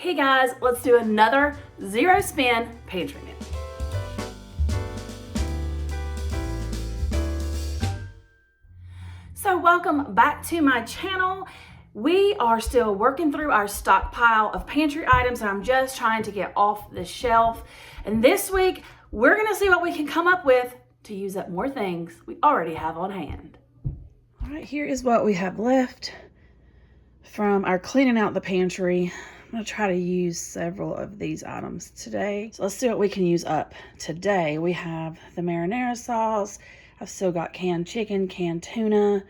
Hey guys, let's do another zero spin pantry meal. So welcome back to my channel. We are still working through our stockpile of pantry items and I'm just trying to get off the shelf. And this week, we're gonna see what we can come up with to use up more things we already have on hand. All right, here is what we have left from our cleaning out the pantry. I'm gonna try to use several of these items today. So let's see what we can use up today. We have the marinara sauce. I've still got canned chicken, canned tuna.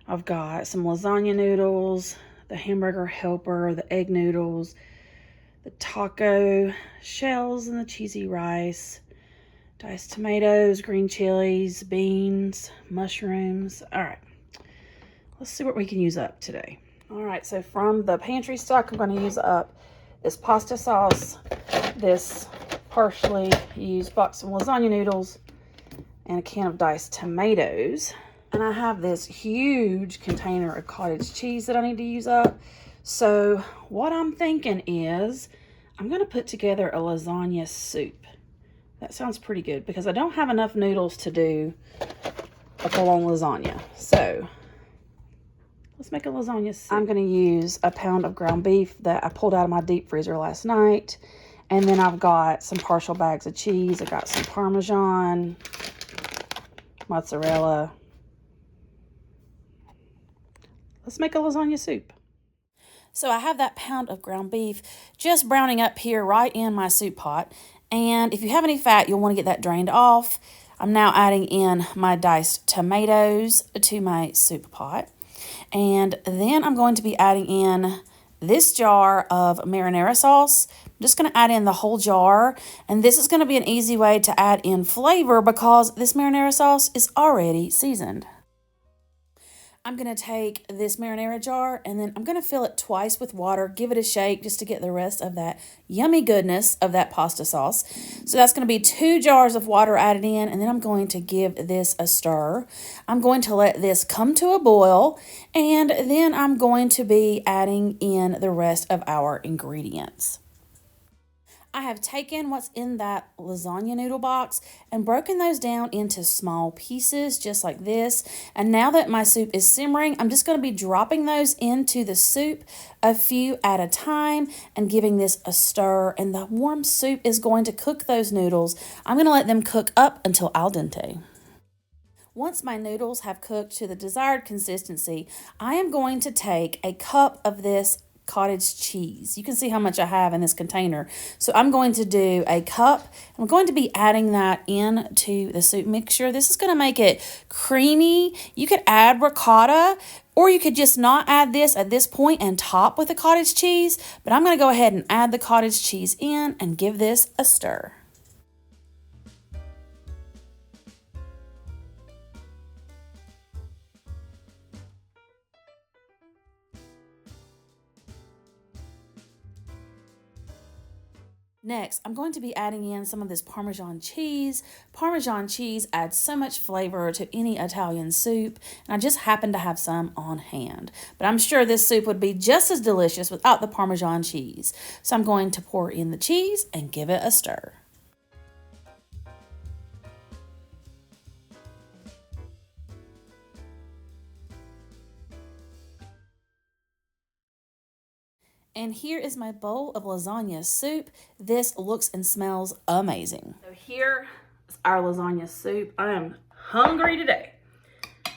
I've got some lasagna noodles, the hamburger helper, the egg noodles, the taco shells and the cheesy rice, diced tomatoes, green chilies, beans, mushrooms. All right, let's see what we can use up today. All right, so from the pantry stock, I'm going to use up this pasta sauce, this partially used box of lasagna noodles, and a can of diced tomatoes. And I have this huge container of cottage cheese that I need to use up. So what I'm thinking is I'm going to put together a lasagna soup. That sounds pretty good because I don't have enough noodles to do a full-on lasagna. So let's make a lasagna soup. I'm going to use a pound of ground beef that I pulled out of my deep freezer last night. And then I've got some partial bags of cheese. I got some Parmesan, mozzarella. Let's make a lasagna soup. So I have that pound of ground beef just browning up here right in my soup pot. And if you have any fat, you'll want to get that drained off. I'm now adding in my diced tomatoes to my soup pot. And then I'm going to be adding in this jar of marinara sauce. I'm just going to add in the whole jar. And this is going to be an easy way to add in flavor because this marinara sauce is already seasoned. I'm going to take this marinara jar and then I'm going to fill it twice with water, give it a shake just to get the rest of that yummy goodness of that pasta sauce. So that's going to be 2 jars of water added in, and then I'm going to give this a stir. I'm going to let this come to a boil, and then I'm going to be adding in the rest of our ingredients. I have taken what's in that lasagna noodle box and broken those down into small pieces just like this. And now that my soup is simmering, I'm just going to be dropping those into the soup a few at a time and giving this a stir. And the warm soup is going to cook those noodles. I'm going to let them cook up until al dente. Once my noodles have cooked to the desired consistency, I am going to take a cup of this cottage cheese. You can see how much I have in this container. So I'm going to do a cup. I'm going to be adding that into the soup mixture. This is going to make it creamy. You could add ricotta, or you could just not add this at this point and top with the cottage cheese. But I'm going to go ahead and add the cottage cheese in and give this a stir. Next, I'm going to be adding in some of this Parmesan cheese. Parmesan cheese adds so much flavor to any Italian soup, and I just happen to have some on hand. But I'm sure this soup would be just as delicious without the Parmesan cheese. So I'm going to pour in the cheese and give it a stir. And here is my bowl of lasagna soup. This looks and smells amazing. So here is our lasagna soup. I am hungry today.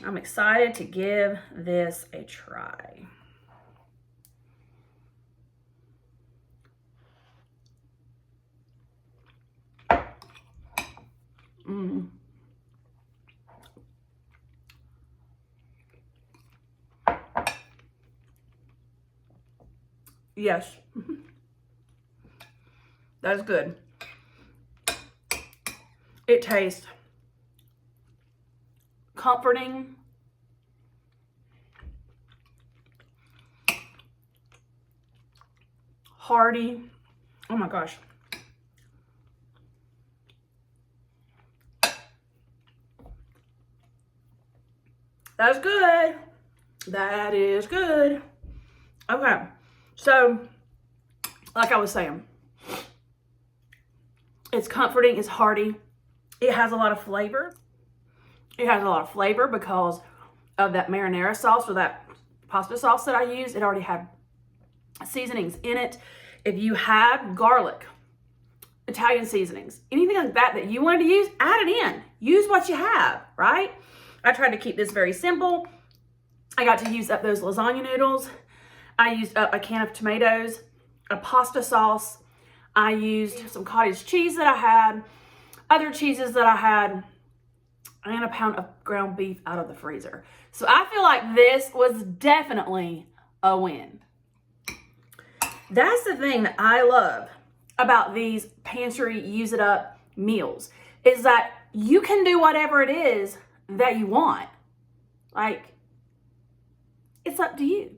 I'm excited to give this a try. Yes, that's good. It tastes comforting, hearty. Oh my gosh. That's good. That is good. Okay, so like I was saying, it's comforting, it's hearty, it has a lot of flavor. It has a lot of flavor because of that marinara sauce or that pasta sauce that I use. It already had seasonings in it. If you have garlic, Italian seasonings, anything like that that you wanted to use, add it in. Use what you have, right? I tried to keep this very simple. I got to use up those lasagna noodles. I used up a can of tomatoes, a pasta sauce. I used some cottage cheese that I had, other cheeses that I had, and a pound of ground beef out of the freezer. So I feel like this was definitely a win. That's the thing that I love about these pantry use it up meals, is that you can do whatever it is that you want. Like, it's up to you.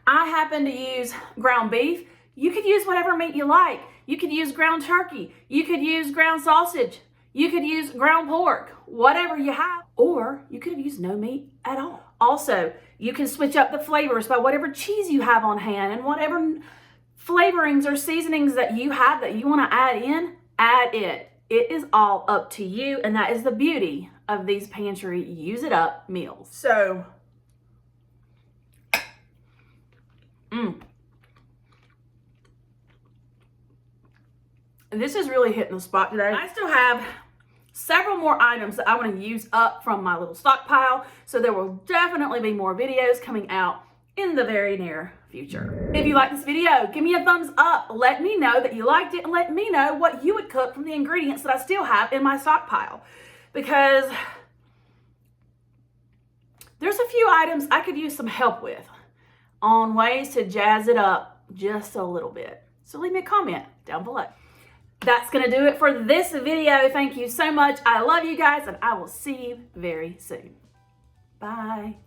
I happen to use ground beef. You could use whatever meat you like. You could use ground turkey. You could use ground sausage. You could use ground pork, whatever you have. Or you could have used no meat at all. Also, you can switch up the flavors by whatever cheese you have on hand and whatever flavorings or seasonings that you have that you want to add in, add it. It is all up to you, and that is the beauty of these pantry use it up meals. So, this is really hitting the spot today. I still have several more items that I want to use up from my little stockpile, so there will definitely be more videos coming out in the very near future. If you like this video, give me a thumbs up. Let me know that you liked it, and let me know what you would cook from the ingredients that I still have in my stockpile, because there's a few items I could use some help with on ways to jazz it up just a little bit. So leave me a comment down below. That's going to do it for this video. Thank you so much. I love you guys, and I will see you very soon. Bye.